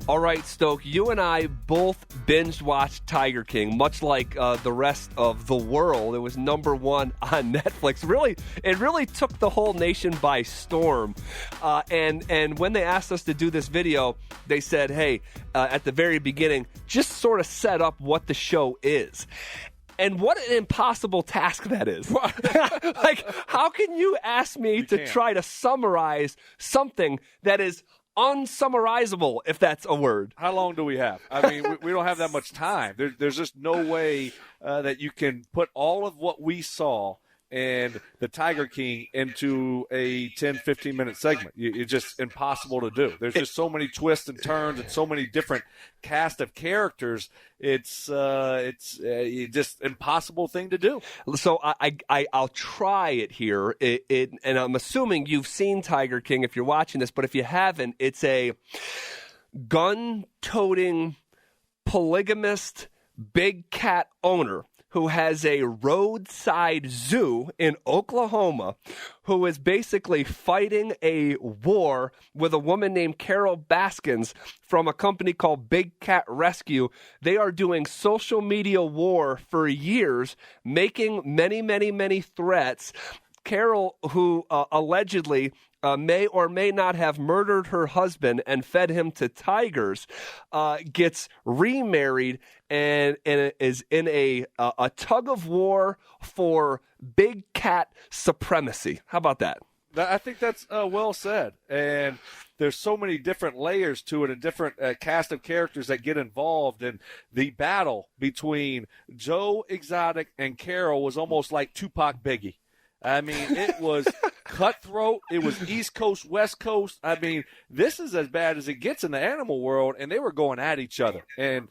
All right, Stoke, you and I both binge-watched Tiger King, much like the rest of the world. It was number one on Netflix. It really took the whole nation by storm. And when they asked us to do this video, they said, hey, at the very beginning, just sort of set up what the show is. And what an impossible task that is. Like, how can you ask me to try to summarize something that is unsummarizable, if that's a word? How long do we have? I mean, we don't have that much time. There's just no way that you can put all of what we saw and the Tiger King into a 10, 15-minute segment. It's just impossible to do. There's just so many twists and turns and so many different cast of characters. It's just impossible thing to do. So I'll try it here. And I'm assuming you've seen Tiger King if you're watching this, but if you haven't, it's a gun-toting, polygamist, big cat owner who has a roadside zoo in Oklahoma, who is basically fighting a war with a woman named Carol Baskins from a company called Big Cat Rescue. They are doing social media war for years, making many, many, many threats. Carol, who allegedly may or may not have murdered her husband and fed him to tigers, gets remarried and is in a tug of war for big cat supremacy. How about that? I think that's well said. And there's so many different layers to it and different cast of characters that get involved. And the battle between Joe Exotic and Carol was almost like Tupac Biggie. I mean, it was cutthroat. It was East Coast, West Coast. I mean, this is as bad as it gets in the animal world, and they were going at each other. And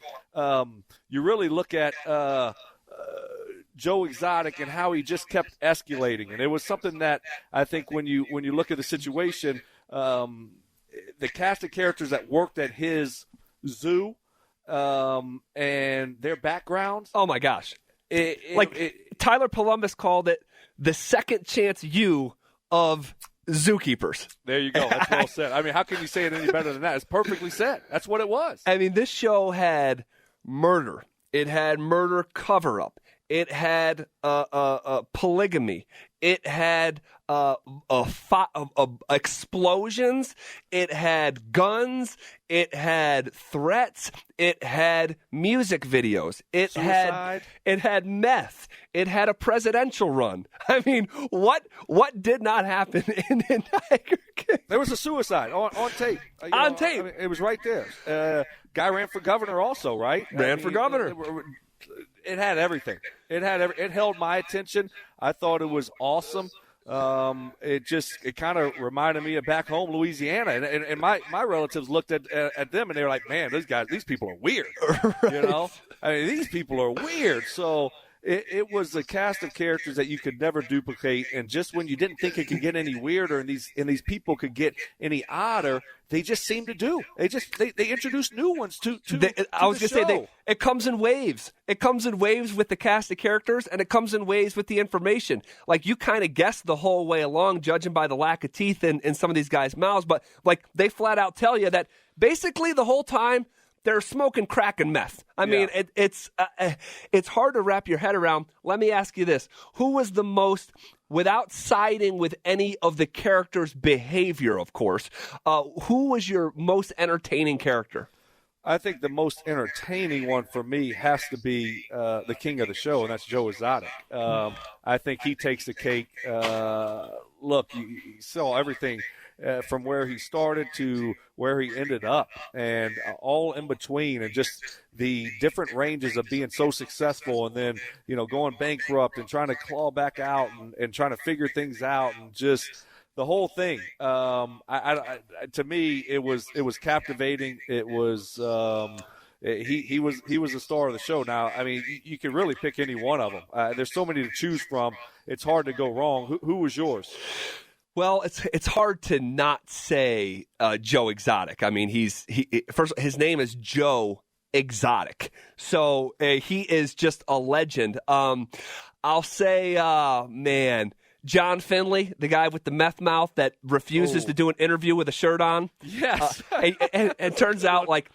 you really look at Joe Exotic and how he just kept escalating. And it was something that I think when you look at the situation, the cast of characters that worked at his zoo and their backgrounds. Oh, my gosh. Tyler Columbus called it the second chance you of zookeepers. There you go. That's well said. I mean, how can you say it any better than that? It's perfectly said. That's what it was. I mean, this show had murder. It had murder cover-up. It had polygamy. It had explosions. It had guns. It had threats. It had music videos. Suicide. It had meth. It had a presidential run. I mean, what did not happen in Tiger King? There was a suicide on tape. On tape. I mean, it was right there. Guy ran for governor also, right? Ran for governor. It had everything. It held my attention. I thought it was awesome. It kind of reminded me of back home, Louisiana, and my relatives looked at them and they were like, "Man, these people are weird." Right. You know, I mean, these people are weird. So it was a cast of characters that you could never duplicate, and just when you didn't think it could get any weirder and these people could get any odder, they just seemed to do. They introduced new ones to I was going to say it comes in waves. It comes in waves with the cast of characters, and it comes in waves with the information. Like, you kind of guessed the whole way along, judging by the lack of teeth in some of these guys' mouths, but like they flat out tell you that basically the whole time they're smoking crack and meth. I mean, it's hard to wrap your head around. Let me ask you this. Who was the most, without siding with any of the characters' behavior, of course, who was your most entertaining character? I think the most entertaining one for me has to be the king of the show, and that's Joe Exotic. I think he takes the cake. Look, you saw everything from where he started to where he ended up, and all in between, and just the different ranges of being so successful and then, going bankrupt and trying to claw back out and trying to figure things out, and just the whole thing. To me, it was captivating. It was he was the star of the show. Now, I mean, you can really pick any one of them. There's so many to choose from. It's hard to go wrong. Who was yours? Well, it's hard to not say Joe Exotic. I mean, first, his name is Joe Exotic, so he is just a legend. I'll say, man, John Finley, the guy with the meth mouth that refuses to do an interview with a shirt on. Yes. And turns out, like,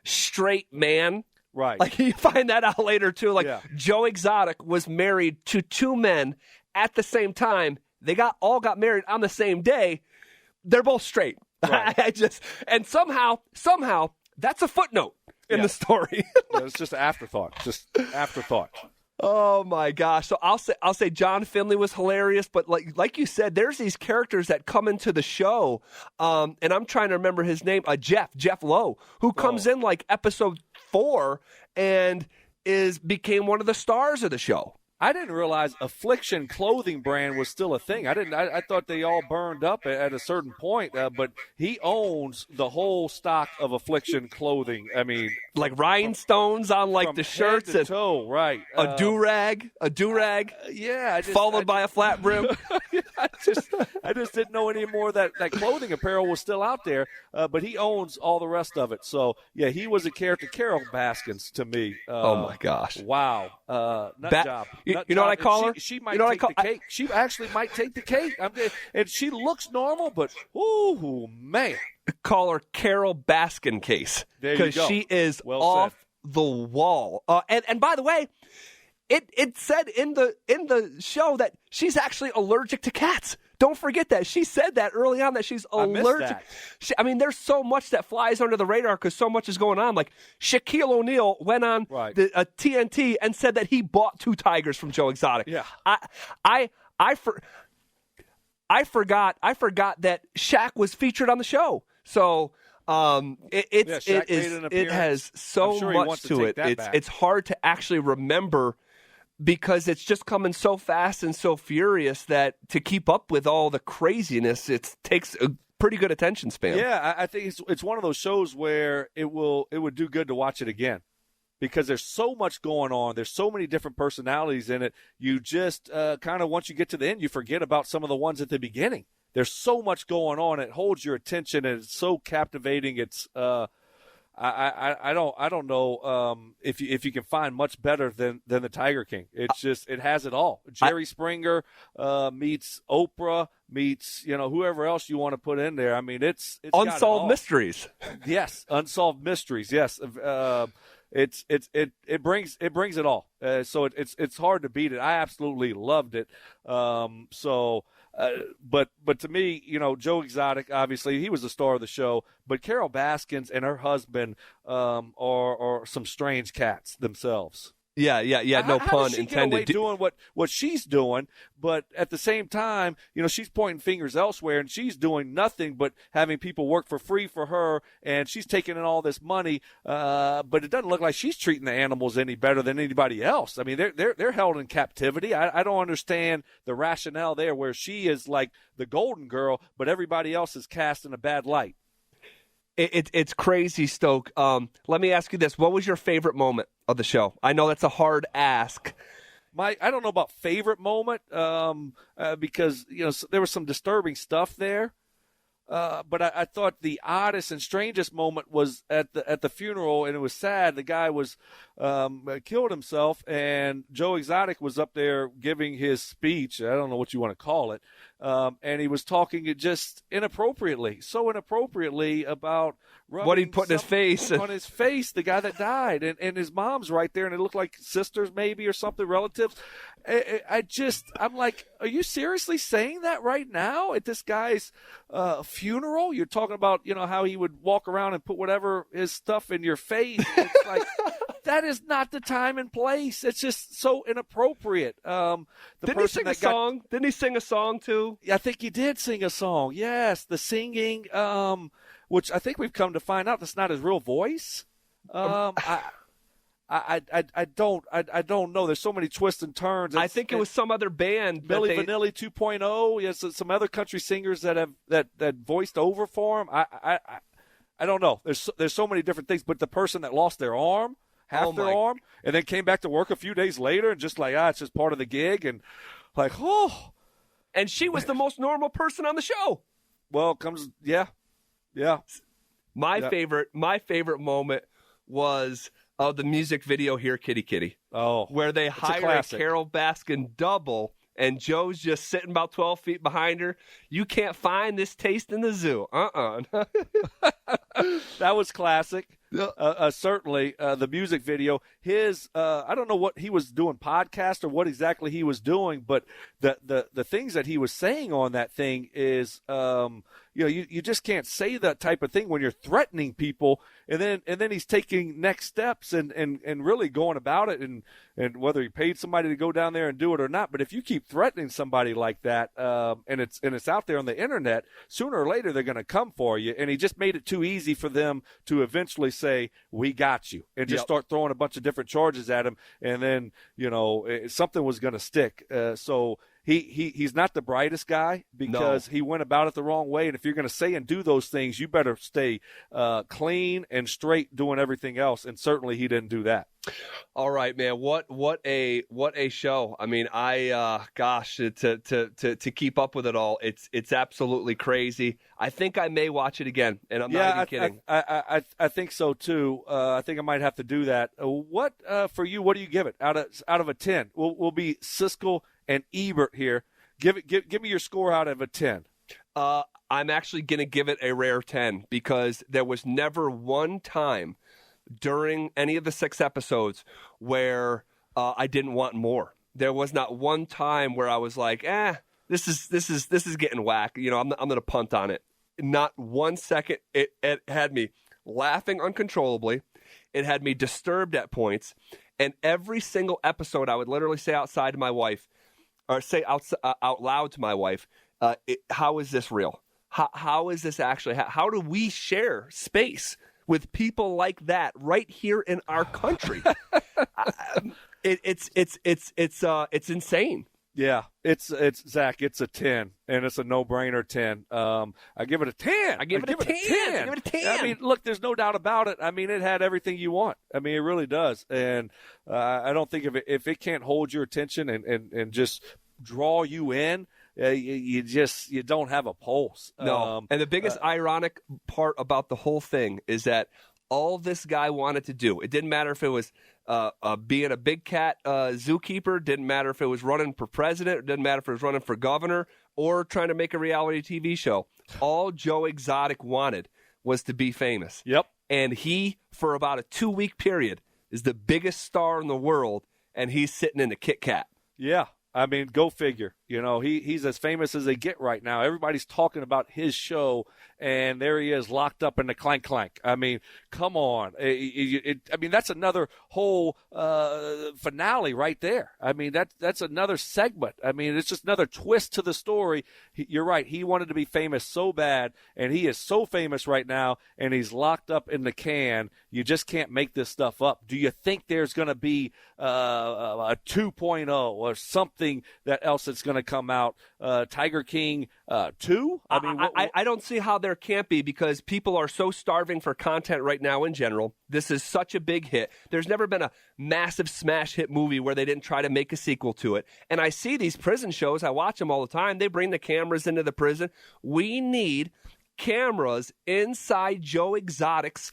straight man. Right. Like, you find that out later, too. Like, Joe Exotic was married to two men at the same time. They all got married on the same day. They're both straight. Right. And somehow, that's a footnote in the story. It's just an afterthought. Oh my gosh! So I'll say John Finley was hilarious, but like you said, there's these characters that come into the show, and I'm trying to remember his name. Jeff Lowe, who comes in like episode 4 and became one of the stars of the show. I didn't realize Affliction clothing brand was still a thing. I thought they all burned up at a certain point, but he owns the whole stock of Affliction clothing. I mean, like rhinestones on like the shirts and toe, right? A do-rag, yeah, followed by a flat brim. I just didn't know any more that clothing apparel was still out there, but he owns all the rest of it. So yeah, he was a character. Carol Baskins to me. Oh my gosh! Wow, nut job. You know what I call her? She might take the cake. She actually might take the cake. And she looks normal, but ooh, man. Call her Carol Baskin Case. Because she is off the wall. And by the way, it said in the show that she's actually allergic to cats. Don't forget that. She said that early on, that she's allergic. There's so much that flies under the radar because so much is going on. Like, Shaquille O'Neal went on TNT and said that he bought 2 tigers from Joe Exotic. Yeah. I forgot that Shaq was featured on the show. So it has so much to it. It's hard to actually remember, because it's just coming so fast and so furious that to keep up with all the craziness, it takes a pretty good attention span. Yeah, I think it's one of those shows where it would do good to watch it again, because there's so much going on. There's so many different personalities in it. You just kind of, once you get to the end, you forget about some of the ones at the beginning. There's so much going on. It holds your attention, and it's so captivating. It's I don't know if you can find much better than the Tiger King. It's just, it has it all. Jerry Springer meets Oprah meets whoever else you want to put in there. I mean, it's Unsolved Mysteries. Yes, Unsolved Mysteries. Yes, it brings it all. So it's hard to beat it. I absolutely loved it. But to me, Joe Exotic, obviously, he was the star of the show. But Carol Baskins and her husband are some strange cats themselves. Yeah. No pun intended. How does she get away doing what she's doing, but at the same time, she's pointing fingers elsewhere, and she's doing nothing but having people work for free for her, and she's taking in all this money. But it doesn't look like she's treating the animals any better than anybody else. I mean, they're held in captivity. I don't understand the rationale there, where she is like the golden girl, but everybody else is cast in a bad light. It's crazy, Stoke. Let me ask you this. What was your favorite moment of the show? I know that's a hard ask. I don't know about favorite moment because there was some disturbing stuff there. But I thought the oddest and strangest moment was at the funeral, and it was sad. The guy was killed himself, and Joe Exotic was up there giving his speech. I don't know what you want to call it. And he was talking just inappropriately about what he'd put in his face. On his face, the guy that died. And his mom's right there, and it looked like sisters maybe or something, relatives. I'm like, are you seriously saying that right now at this guy's funeral? You're talking about, how he would walk around and put whatever his stuff in your face. It's like, that is not the time and place. It's just so inappropriate. Didn't he sing a song? Didn't he sing a song too? I think he did sing a song. Yes, the singing, which I think we've come to find out that's not his real voice. I don't know. There's so many twists and turns. I think it was some other band. Milli Vanilli 2.0. Yes, some other country singers that have that voiced over for him. I don't know. There's so many different things. But the person that lost their arm, their arm, and then came back to work a few days later and just like, it's just part of the gig, and like, oh. And she was the most normal person on the show. Well, yeah. My favorite moment was the music video Here Kitty Kitty. Oh, where they hired a Carol Baskin double and Joe's just sitting about 12 feet behind her. You can't find this taste in the zoo. That was classic. Certainly, the music video. His, I don't know what he was doing, podcast or what exactly he was doing, but the things that he was saying on that thing is, you just can't say that type of thing when you're threatening people, and then he's taking next steps and really going about it, and whether he paid somebody to go down there and do it or not. But if you keep threatening somebody like that, and it's out there on the internet, sooner or later they're going to come for you. And he just made it too easy for them to eventually say, "We got you," and just start throwing a bunch of different charges at him, and then something was going to stick. So. He's not the brightest guy because he went about it the wrong way. And if you're going to say and do those things, you better stay clean and straight doing everything else. And certainly he didn't do that. All right, man. What a show. I mean, to keep up with it all, it's absolutely crazy. I think I may watch it again, and I'm not even kidding. I think so too. I think I might have to do that. What for you? What do you give it out of a 10? We'll be Siskel and Ebert here. Give me your score out of a 10. I'm actually going to give it a rare 10 because there was never one time during any of the 6 episodes where I didn't want more. There was not one time where I was like, this is getting whack. I'm going to punt on it. Not 1 second. It had me laughing uncontrollably. It had me disturbed at points. And every single episode, I would literally say outside to my wife, or say out loud to my wife, how is this real? How is this actually? How do we share space with people like that right here in our country? It's insane. Yeah, it's Zach. It's a 10, and it's a no-brainer 10. I give it a 10. I give it a 10. I mean, look, there's no doubt about it. I mean, it had everything you want. I mean, it really does. And I don't think if it can't hold your attention and just draw you in, you don't have a pulse. No. And the biggest ironic part about the whole thing is that all this guy wanted to do, it didn't matter if it was being a big cat zookeeper, didn't matter if it was running for president, it didn't matter if it was running for governor or trying to make a reality TV show. All Joe Exotic wanted was to be famous. Yep. And he, for about a 2-week period, is the biggest star in the world, and he's sitting in a Kit Kat. Yeah. I mean, go figure. He's as famous as they get right now. Everybody's talking about his show, and there he is locked up in the clank clank. I mean, come on. That's another whole finale right there. I mean, that's another segment. I mean, it's just another twist to the story. You're right. He wanted to be famous so bad, and he is so famous right now, and he's locked up in the can. You just can't make this stuff up. Do you think there's going to be a 2.0 or something that else that's going to come out? Tiger King 2? I don't see how there can't be, because people are so starving for content right now in general. This is such a big hit. There's never been a massive smash hit movie where they didn't try to make a sequel to it. And I see these prison shows. I watch them all the time. They bring the cameras into the prison. We need cameras inside Joe Exotic's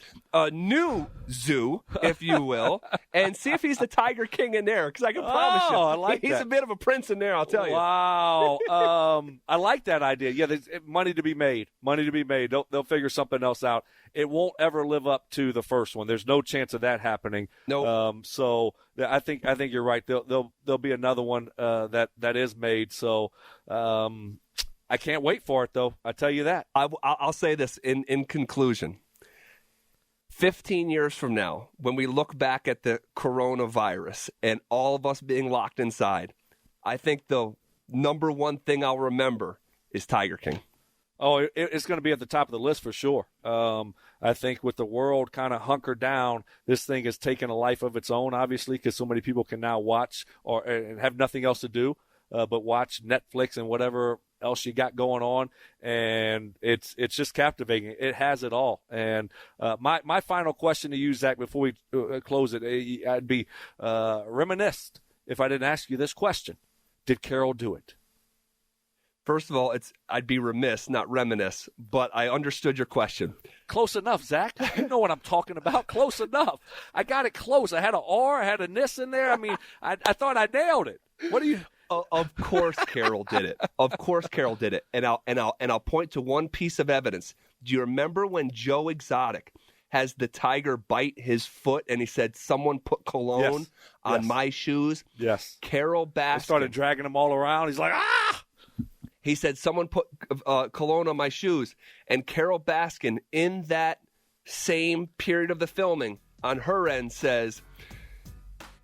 new zoo, if you will, and see if he's the Tiger King in there, because I can promise you, I like he's that. a bit of a prince in there, I'll tell you. Wow. I like that idea. Yeah, there's money to be made. They'll figure something else out. It won't ever live up to the first one. There's no chance of that happening. No. Nope. So I think you're right. There'll be another one that is made. So I can't wait for it, though. I tell you that. I'll say this in conclusion. 15 years from now, when we look back at the coronavirus and all of us being locked inside, I think the number one thing I'll remember is Tiger King. Oh, it's going to be at the top of the list for sure. I think with the world kind of hunkered down, this thing has taken a life of its own, obviously, because so many people can now watch and have nothing else to do but watch Netflix and whatever else you got going on, and it's just captivating. It has it all. And my final question to you, Zach, before we close it, I'd be remiss if I didn't ask you this question: did Carol do it? First of all, I'd be remiss, not reminisce, but I understood your question. Close enough, Zach. You know what I'm talking about. Close enough. I got it close. I had an R, I had a nis in there. I mean, I thought I nailed it. What do you? Of course, Carol did it. Of course, Carol did it. And I'll point to one piece of evidence. Do you remember when Joe Exotic has the tiger bite his foot, and he said, "Someone put cologne on my shoes"? Yes. Carol Baskin. They started dragging him all around. He's like, ah! He said, "Someone put cologne on my shoes." And Carol Baskin, in that same period of the filming, on her end says,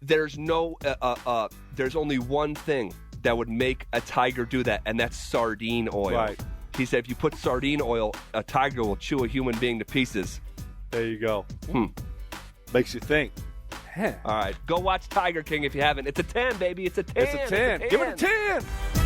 there's only one thing that would make a tiger do that, and that's sardine oil. Right. He said, if you put sardine oil, a tiger will chew a human being to pieces. There you go. Makes you think. All right. Go watch Tiger King if you haven't. It's a 10, baby. It's a 10. It's a 10. Give it a 10.